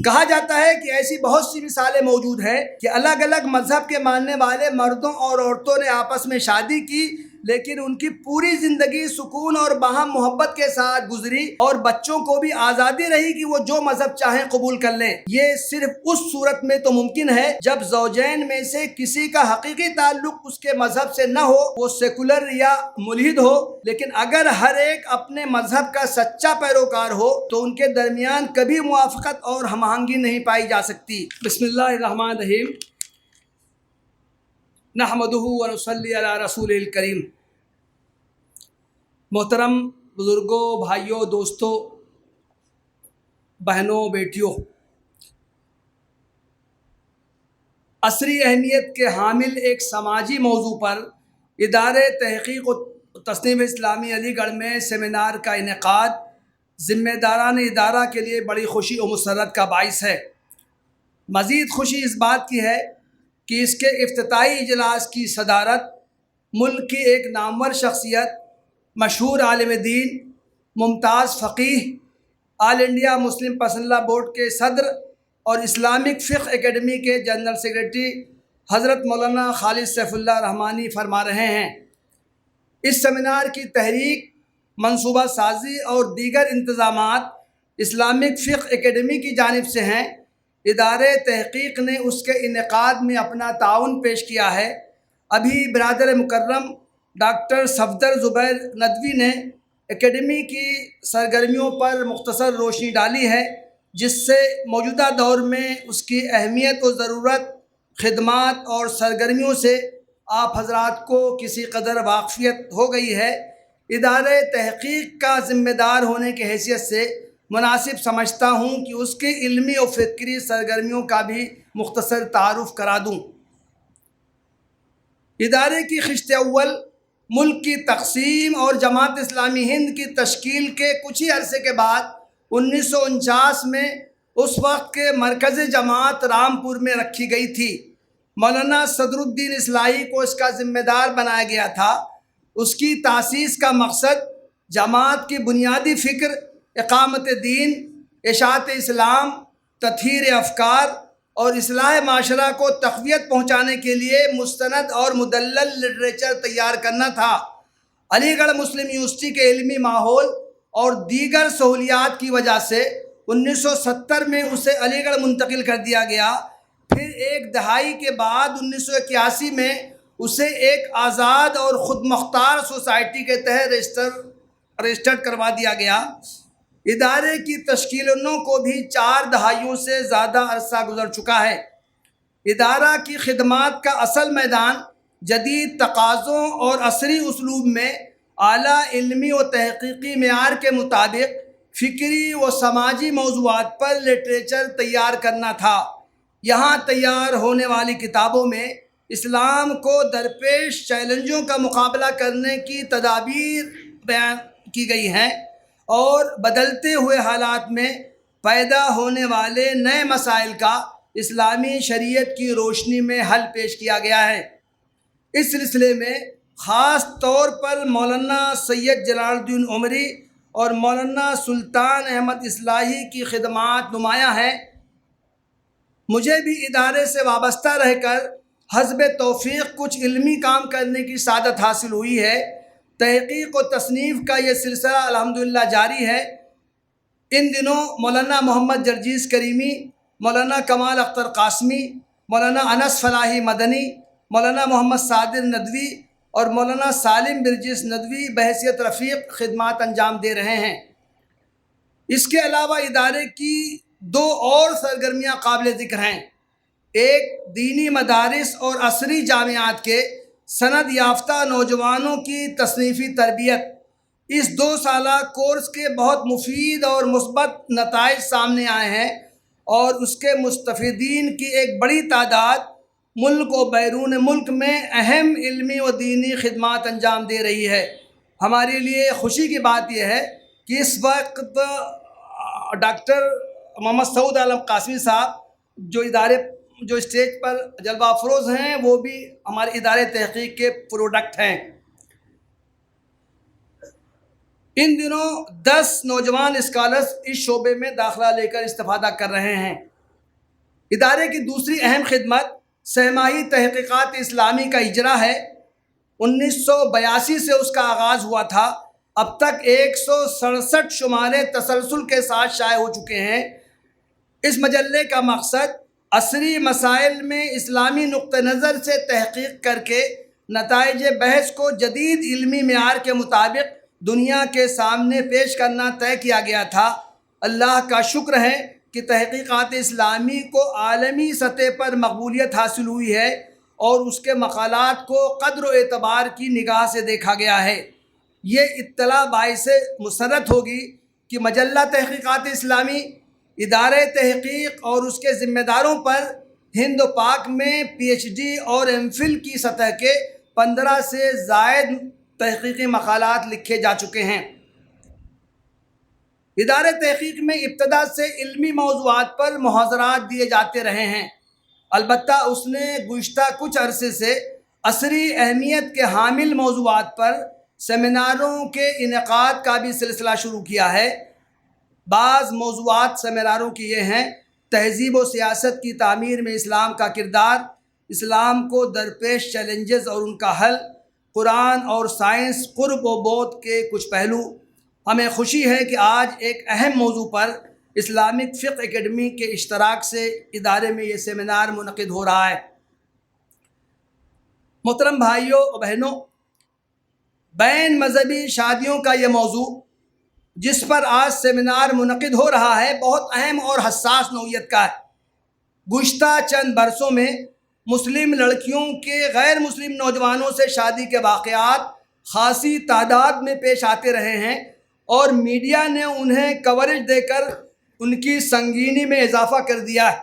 کہا جاتا ہے کہ ایسی بہت سی مثالیں موجود ہیں کہ الگ الگ مذہب کے ماننے والے مردوں اور عورتوں نے آپس میں شادی کی، لیکن ان کی پوری زندگی سکون اور باہم محبت کے ساتھ گزری، اور بچوں کو بھی آزادی رہی کہ وہ جو مذہب چاہیں قبول کر لیں۔ یہ صرف اس صورت میں تو ممکن ہے جب زوجین میں سے کسی کا حقیقی تعلق اس کے مذہب سے نہ ہو، وہ سیکولر یا ملحد ہو، لیکن اگر ہر ایک اپنے مذہب کا سچا پیروکار ہو تو ان کے درمیان کبھی موافقت اور ہم آہنگی نہیں پائی جا سکتی۔ بسم اللہ الرحمن الرحیم، نحمدہ ونصلی علی رسول الکریم۔ محترم بزرگوں، بھائیوں، دوستوں، بہنوں، بیٹیوں، عصری اہمیت کے حامل ایک سماجی موضوع پر ادارے تحقیق و تصنیف اسلامی علی گڑھ میں سیمینار کا انعقاد ذمہ داران ادارہ کے لیے بڑی خوشی و مسرت کا باعث ہے۔ مزید خوشی اس بات کی ہے کہ اس کے افتتاحی اجلاس کی صدارت ملک کی ایک نامور شخصیت، مشہور عالم دین، ممتاز فقیہ، All India Muslim Personal Law Board کے صدر اور اسلامک فقہ اکیڈمی کے جنرل سیکریٹری حضرت مولانا خالد سیف اللہ رحمانی فرما رہے ہیں۔ اس سیمینار کی تحریک، منصوبہ سازی اور دیگر انتظامات اسلامک فقہ اکیڈمی کی جانب سے ہیں۔ ادارے تحقیق نے اس کے انعقاد میں اپنا تعاون پیش کیا ہے۔ ابھی برادر مکرم ڈاکٹر صفدر زبیر ندوی نے اکیڈمی کی سرگرمیوں پر مختصر روشنی ڈالی ہے، جس سے موجودہ دور میں اس کی اہمیت و ضرورت، خدمات اور سرگرمیوں سے آپ حضرات کو کسی قدر واقفیت ہو گئی ہے۔ ادارے تحقیق کا ذمہ دار ہونے کی حیثیت سے مناسب سمجھتا ہوں کہ اس کی علمی و فکری سرگرمیوں کا بھی مختصر تعارف کرا دوں۔ ادارے کی خشت اول ملک کی تقسیم اور جماعت اسلامی ہند کی تشکیل کے کچھ ہی عرصے کے بعد 1949 میں اس وقت کے مرکز جماعت رامپور میں رکھی گئی تھی۔ مولانا صدر الدین اصلاحی کو اس کا ذمہ دار بنایا گیا تھا۔ اس کی تاسیس کا مقصد جماعت کی بنیادی فکر، اقامت دین، اشاعت اسلام، تطہیر افکار اور اصلاح معاشرہ کو تقویت پہنچانے کے لیے مستند اور مدلل لٹریچر تیار کرنا تھا۔ علی گڑھ مسلم یونیورسٹی کے علمی ماحول اور دیگر سہولیات کی وجہ سے 1970 میں اسے علی گڑھ منتقل کر دیا گیا۔ پھر ایک دہائی کے بعد 1981 میں اسے ایک آزاد اور خود مختار سوسائٹی کے تحت رجسٹرڈ کروا دیا گیا۔ ادارے کی تشکیلوں کو بھی 4 دہائیوں سے زیادہ عرصہ گزر چکا ہے۔ ادارہ کی خدمات کا اصل میدان جدید تقاضوں اور عصری اسلوب میں اعلیٰ علمی و تحقیقی معیار کے مطابق فکری و سماجی موضوعات پر لٹریچر تیار کرنا تھا۔ یہاں تیار ہونے والی کتابوں میں اسلام کو درپیش چیلنجوں کا مقابلہ کرنے کی تدابیر بیان کی گئی ہیں اور بدلتے ہوئے حالات میں پیدا ہونے والے نئے مسائل کا اسلامی شریعت کی روشنی میں حل پیش کیا گیا ہے۔ اس سلسلے میں خاص طور پر مولانا سید جلال الدین عمری اور مولانا سلطان احمد اصلاحی کی خدمات نمایاں ہیں۔ مجھے بھی ادارے سے وابستہ رہ کر حسب توفیق کچھ علمی کام کرنے کی سعادت حاصل ہوئی ہے۔ تحقیق و تصنیف کا یہ سلسلہ الحمدللہ جاری ہے۔ ان دنوں مولانا محمد جرجیز کریمی، مولانا کمال اختر قاسمی، مولانا انس فلاحی مدنی، مولانا محمد صادر ندوی اور مولانا سالم برجس ندوی بحیثیت رفیق خدمات انجام دے رہے ہیں۔ اس کے علاوہ ادارے کی 2 اور سرگرمیاں قابل ذکر ہیں۔ ایک دینی مدارس اور عصری جامعات کے سند یافتہ نوجوانوں کی تصنیفی تربیت۔ اس 2 سالہ کورس کے بہت مفید اور مثبت نتائج سامنے آئے ہیں اور اس کے مستفیدین کی ایک بڑی تعداد ملک و بیرون ملک میں اہم علمی و دینی خدمات انجام دے رہی ہے۔ ہمارے لیے خوشی کی بات یہ ہے کہ اس وقت ڈاکٹر محمد سعود عالم قاسمی صاحب جو اسٹیج پر جلوہ افروز ہیں، وہ بھی ہمارے ادارے تحقیق کے پروڈکٹ ہیں۔ ان دنوں 10 نوجوان اسکالرز اس شعبے میں داخلہ لے کر استفادہ کر رہے ہیں۔ ادارے کی دوسری اہم خدمت سہ ماہی تحقیقات اسلامی کا اجرا ہے۔ 1982 سے اس کا آغاز ہوا تھا۔ اب تک 167 شمارے تسلسل کے ساتھ شائع ہو چکے ہیں۔ اس مجلے کا مقصد عصری مسائل میں اسلامی نقطہ نظر سے تحقیق کر کے نتائج بحث کو جدید علمی معیار کے مطابق دنیا کے سامنے پیش کرنا طے کیا گیا تھا۔ اللہ کا شکر ہے کہ تحقیقات اسلامی کو عالمی سطح پر مقبولیت حاصل ہوئی ہے اور اس کے مقالات کو قدر و اعتبار کی نگاہ سے دیکھا گیا ہے۔ یہ اطلاع باعث مسرت ہوگی کہ مجلہ تحقیقات اسلامی ادارے تحقیق اور اس کے ذمہ داروں پر ہند و پاک میں پی ایچ ڈی اور ایم فل کی سطح کے 15 سے زائد تحقیقی مقالات لکھے جا چکے ہیں۔ ادارے تحقیق میں ابتدا سے علمی موضوعات پر محاضرات دیے جاتے رہے ہیں، البتہ اس نے گزشتہ کچھ عرصے سے عصری اہمیت کے حامل موضوعات پر سیمیناروں کے انعقاد کا بھی سلسلہ شروع کیا ہے۔ بعض موضوعات سیمیناروں کی یہ ہیں: تہذیب و سیاست کی تعمیر میں اسلام کا کردار، اسلام کو درپیش چیلنجز اور ان کا حل، قرآن اور سائنس، قرب و بعد کے کچھ پہلو۔ ہمیں خوشی ہے کہ آج ایک اہم موضوع پر اسلامک فقہ اکیڈمی کے اشتراک سے ادارے میں یہ سیمینار منعقد ہو رہا ہے۔ محترم بھائیوں و بہنوں، بین مذہبی شادیوں کا یہ موضوع جس پر آج سیمینار منعقد ہو رہا ہے بہت اہم اور حساس نوعیت کا ہے۔ گزشتہ چند برسوں میں مسلم لڑکیوں کے غیر مسلم نوجوانوں سے شادی کے واقعات خاصی تعداد میں پیش آتے رہے ہیں اور میڈیا نے انہیں کوریج دے کر ان کی سنگینی میں اضافہ کر دیا ہے۔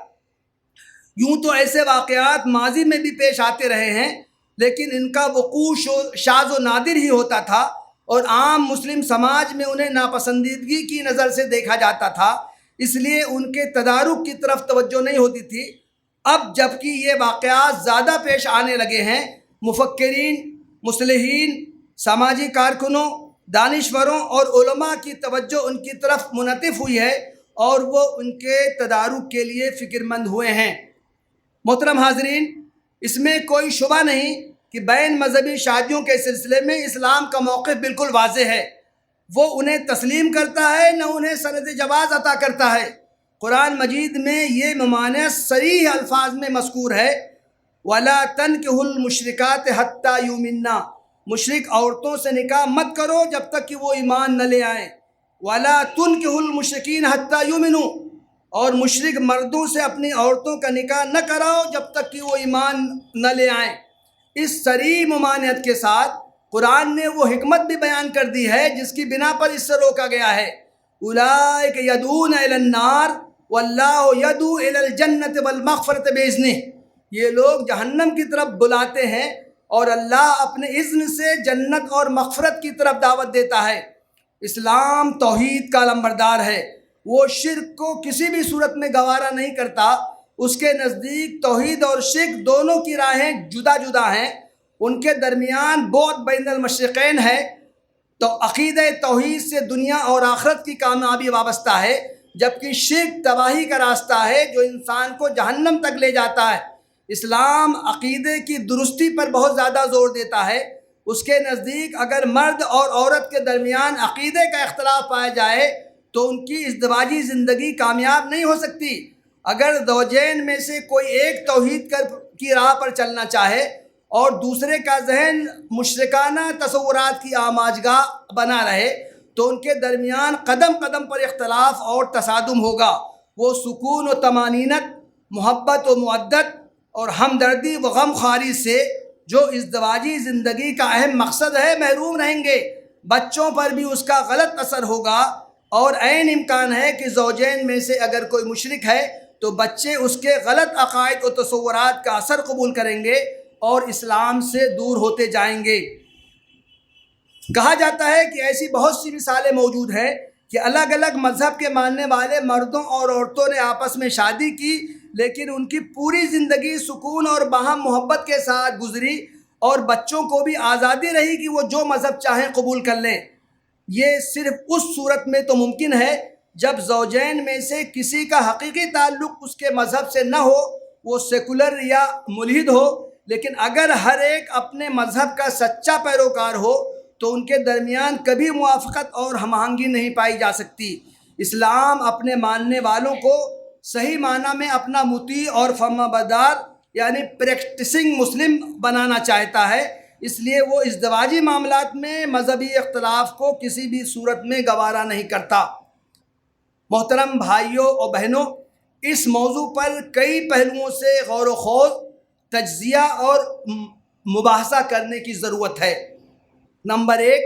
یوں تو ایسے واقعات ماضی میں بھی پیش آتے رہے ہیں، لیکن ان کا وقوع شاذ و نادر ہی ہوتا تھا اور عام مسلم سماج میں انہیں ناپسندیدگی کی نظر سے دیکھا جاتا تھا، اس لیے ان کے تدارک کی طرف توجہ نہیں ہوتی تھی۔ اب جب کہ یہ واقعات زیادہ پیش آنے لگے ہیں، مفکرین، مصلحین، سماجی کارکنوں، دانشوروں اور علماء کی توجہ ان کی طرف منعطف ہوئی ہے اور وہ ان کے تدارک کے لیے فکر مند ہوئے ہیں۔ محترم حاضرین، اس میں کوئی شبہ نہیں کہ بین مذہبی شادیوں کے سلسلے میں اسلام کا موقف بالکل واضح ہے۔ وہ انہیں تسلیم کرتا ہے، نہ انہیں سند جواز عطا کرتا ہے۔ قرآن مجید میں یہ ممانعت صریح الفاظ میں مذکور ہے: وَلَا تَنْكِحُوا الْمُشْرِكَاتِ حَتَّى يُؤْمِنَّ، مشرک عورتوں سے نکاح مت کرو جب تک کہ وہ ایمان نہ لے آئیں۔ وَلَا تُنْكِحُوا الْمُشْرِكِينَ حَتَّى يُؤْمِنُوا، اور مشرک مردوں سے اپنی عورتوں کا نکاح نہ کراؤ جب تک کہ وہ ایمان نہ لے آئیں۔ اس صریح ممانعت کے ساتھ قرآن نے وہ حکمت بھی بیان کر دی ہے جس کی بنا پر اس سے روکا گیا ہے: اولئک یدعون الی النار واللہ یدعو الی الجنۃ والمغفرۃ باذنہ، یہ لوگ جہنم کی طرف بلاتے ہیں اور اللہ اپنے اذن سے جنت اور مغفرت کی طرف دعوت دیتا ہے۔ اسلام توحید کا علمبردار ہے، وہ شرک کو کسی بھی صورت میں گوارا نہیں کرتا۔ اس کے نزدیک توحید اور شرک دونوں کی راہیں جدا جدا ہیں، ان کے درمیان بعد بین المشرقین ہے۔ تو عقیدہ توحید سے دنیا اور آخرت کی کامیابی وابستہ ہے، جبکہ شرک تباہی کا راستہ ہے جو انسان کو جہنم تک لے جاتا ہے۔ اسلام عقیدے کی درستی پر بہت زیادہ زور دیتا ہے۔ اس کے نزدیک اگر مرد اور عورت کے درمیان عقیدے کا اختلاف پایا جائے تو ان کی ازدواجی زندگی کامیاب نہیں ہو سکتی۔ اگر زوجین میں سے کوئی ایک توحید کی راہ پر چلنا چاہے اور دوسرے کا ذہن مشرکانہ تصورات کی آماجگاہ بنا رہے تو ان کے درمیان قدم قدم پر اختلاف اور تصادم ہوگا۔ وہ سکون و طمانینت، محبت و مودت اور ہمدردی و غم خواری سے جو ازدواجی زندگی کا اہم مقصد ہے محروم رہیں گے۔ بچوں پر بھی اس کا غلط اثر ہوگا اور عین امکان ہے کہ زوجین میں سے اگر کوئی مشرک ہے تو بچے اس کے غلط عقائد و تصورات کا اثر قبول کریں گے اور اسلام سے دور ہوتے جائیں گے۔ کہا جاتا ہے کہ ایسی بہت سی مثالیں موجود ہیں کہ الگ الگ مذہب کے ماننے والے مردوں اور عورتوں نے آپس میں شادی کی، لیکن ان کی پوری زندگی سکون اور باہم محبت کے ساتھ گزری اور بچوں کو بھی آزادی رہی کہ وہ جو مذہب چاہیں قبول کر لیں۔ یہ صرف اس صورت میں تو ممکن ہے جب زوجین میں سے کسی کا حقیقی تعلق اس کے مذہب سے نہ ہو، وہ سیکولر یا ملحد ہو، لیکن اگر ہر ایک اپنے مذہب کا سچا پیروکار ہو تو ان کے درمیان کبھی موافقت اور ہم آہنگی نہیں پائی جا سکتی۔ اسلام اپنے ماننے والوں کو صحیح معنی میں اپنا مطیع اور فرمانبردار یعنی پریکٹسنگ مسلم بنانا چاہتا ہے، اس لیے وہ ازدواجی معاملات میں مذہبی اختلاف کو کسی بھی صورت میں گوارا نہیں کرتا۔ محترم بھائیوں اور بہنوں، اس موضوع پر کئی پہلوؤں سے غور و خوض، تجزیہ اور مباحثہ کرنے کی ضرورت ہے۔ نمبر 1،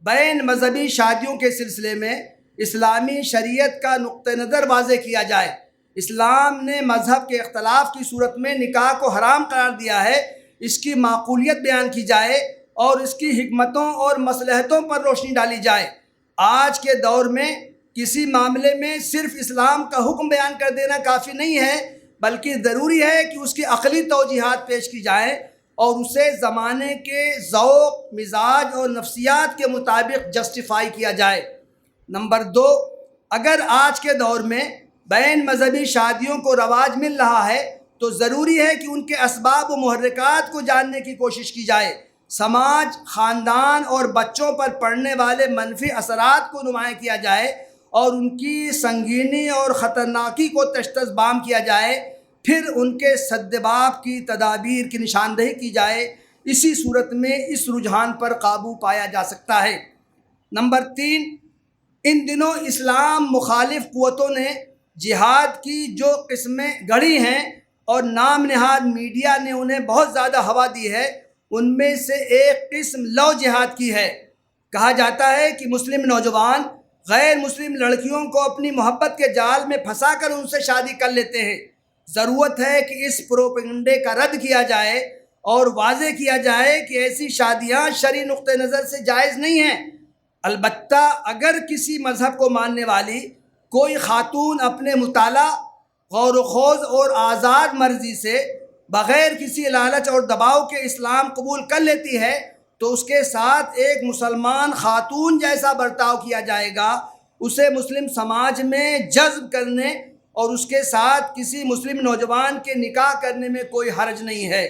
بین مذہبی شادیوں کے سلسلے میں اسلامی شریعت کا نقطہ نظر واضح کیا جائے۔ اسلام نے مذہب کے اختلاف کی صورت میں نکاح کو حرام قرار دیا ہے، اس کی معقولیت بیان کی جائے اور اس کی حکمتوں اور مصلحتوں پر روشنی ڈالی جائے۔ آج کے دور میں کسی معاملے میں صرف اسلام کا حکم بیان کر دینا کافی نہیں ہے، بلکہ ضروری ہے کہ اس کی عقلی توجیہات پیش کی جائیں اور اسے زمانے کے ذوق، مزاج اور نفسیات کے مطابق جسٹیفائی کیا جائے۔ نمبر 2، اگر آج کے دور میں بین مذہبی شادیوں کو رواج مل رہا ہے تو ضروری ہے کہ ان کے اسباب و محرکات کو جاننے کی کوشش کی جائے، سماج، خاندان اور بچوں پر پڑنے والے منفی اثرات کو نمایاں کیا جائے اور ان کی سنگینی اور خطرناکی کو تشخیص کیا جائے، پھر ان کے سدباب کی تدابیر کی نشاندہی کی جائے۔ اسی صورت میں اس رجحان پر قابو پایا جا سکتا ہے۔ نمبر 3، ان دنوں اسلام مخالف قوتوں نے جہاد کی جو قسمیں گڑھی ہیں اور نام نہاد میڈیا نے انہیں بہت زیادہ ہوا دی ہے، ان میں سے ایک قسم لو جہاد کی ہے۔ کہا جاتا ہے کہ مسلم نوجوان غیر مسلم لڑکیوں کو اپنی محبت کے جال میں پھنسا کر ان سے شادی کر لیتے ہیں۔ ضرورت ہے کہ اس پروپیگنڈے کا رد کیا جائے اور واضح کیا جائے کہ ایسی شادیاں شرعی نقطہ نظر سے جائز نہیں ہیں۔ البتہ اگر کسی مذہب کو ماننے والی کوئی خاتون اپنے مطالعہ، غور و خوض اور آزاد مرضی سے بغیر کسی لالچ اور دباؤ کے اسلام قبول کر لیتی ہے تو اس کے ساتھ ایک مسلمان خاتون جیسا برتاؤ کیا جائے گا۔ اسے مسلم سماج میں جذب کرنے اور اس کے ساتھ کسی مسلم نوجوان کے نکاح کرنے میں کوئی حرج نہیں ہے۔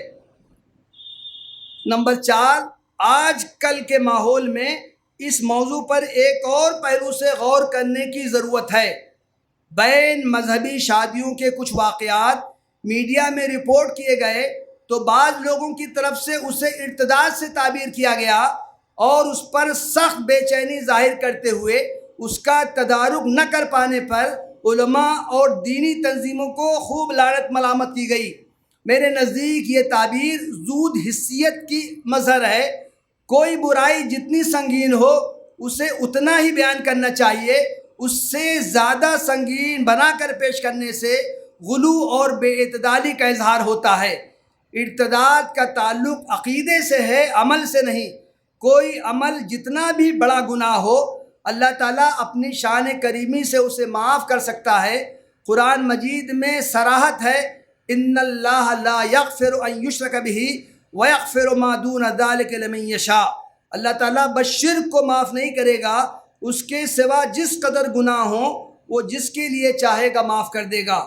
نمبر 4، آج کل کے ماحول میں اس موضوع پر ایک اور پہلو سے غور کرنے کی ضرورت ہے۔ بین مذہبی شادیوں کے کچھ واقعات میڈیا میں رپورٹ کیے گئے تو بعض لوگوں کی طرف سے اسے ارتداد سے تعبیر کیا گیا اور اس پر سخت بے چینی ظاہر کرتے ہوئے اس کا تدارک نہ کر پانے پر علماء اور دینی تنظیموں کو خوب لعنت ملامت کی گئی۔ میرے نزدیک یہ تعبیر زود حسیت کی مظہر ہے۔ کوئی برائی جتنی سنگین ہو اسے اتنا ہی بیان کرنا چاہیے، اس سے زیادہ سنگین بنا کر پیش کرنے سے غلو اور بے اعتدالی کا اظہار ہوتا ہے۔ ارتداد کا تعلق عقیدے سے ہے، عمل سے نہیں۔ کوئی عمل جتنا بھی بڑا گناہ ہو اللہ تعالیٰ اپنی شان کریمی سے اسے معاف کر سکتا ہے۔ قرآن مجید میں صراحت ہے، ان اللہ لا یغفر ان یشرک بہ ویغفر ما دون ذلک لمن یشاء۔ اللہ تعالیٰ بس شرک کو معاف نہیں کرے گا، اس کے سوا جس قدر گناہ ہوں وہ جس کے لیے چاہے گا معاف کر دے گا۔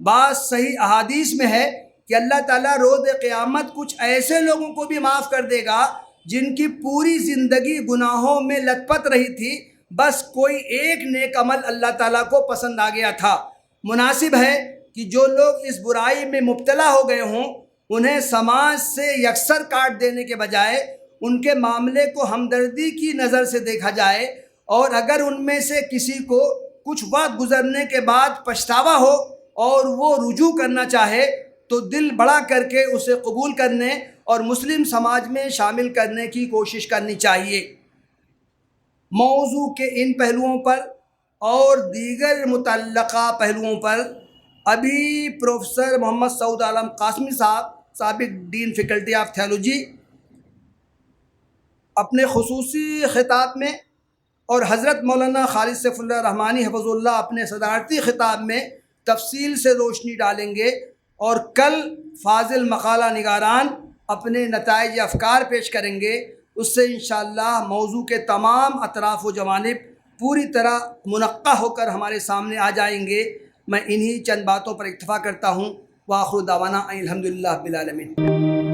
بعض صحیح احادیث میں ہے کہ اللہ تعالیٰ روز قیامت کچھ ایسے لوگوں کو بھی معاف کر دے گا جن کی پوری زندگی گناہوں میں لت پت رہی تھی، بس کوئی ایک نیک عمل اللہ تعالیٰ کو پسند آ گیا تھا۔ مناسب ہے کہ جو لوگ اس برائی میں مبتلا ہو گئے ہوں انہیں سماج سے یکسر کاٹ دینے کے بجائے ان کے معاملے کو ہمدردی کی نظر سے دیکھا جائے، اور اگر ان میں سے کسی کو کچھ وقت گزرنے کے بعد پچھتاوا ہو اور وہ رجوع کرنا چاہے تو دل بڑا کر کے اسے قبول کرنے اور مسلم سماج میں شامل کرنے کی کوشش کرنی چاہیے۔ موضوع کے ان پہلوؤں پر اور دیگر متعلقہ پہلوؤں پر ابھی پروفیسر محمد سعود عالم قاسمی صاحب، سابق ڈین فیکلٹی آف تھیولوجی، اپنے خصوصی خطاب میں اور حضرت مولانا خالد سیف اللہ رحمانی حفظ اللہ اپنے صدارتی خطاب میں تفصیل سے روشنی ڈالیں گے، اور کل فاضل مقالہ نگاران اپنے نتائج افکار پیش کریں گے۔ اس سے انشاءاللہ موضوع کے تمام اطراف و جوانب پوری طرح منقع ہو کر ہمارے سامنے آ جائیں گے۔ میں انہی چند باتوں پر اکتفا کرتا ہوں۔ وآخر دعوانا الحمدللہ رب العالمین۔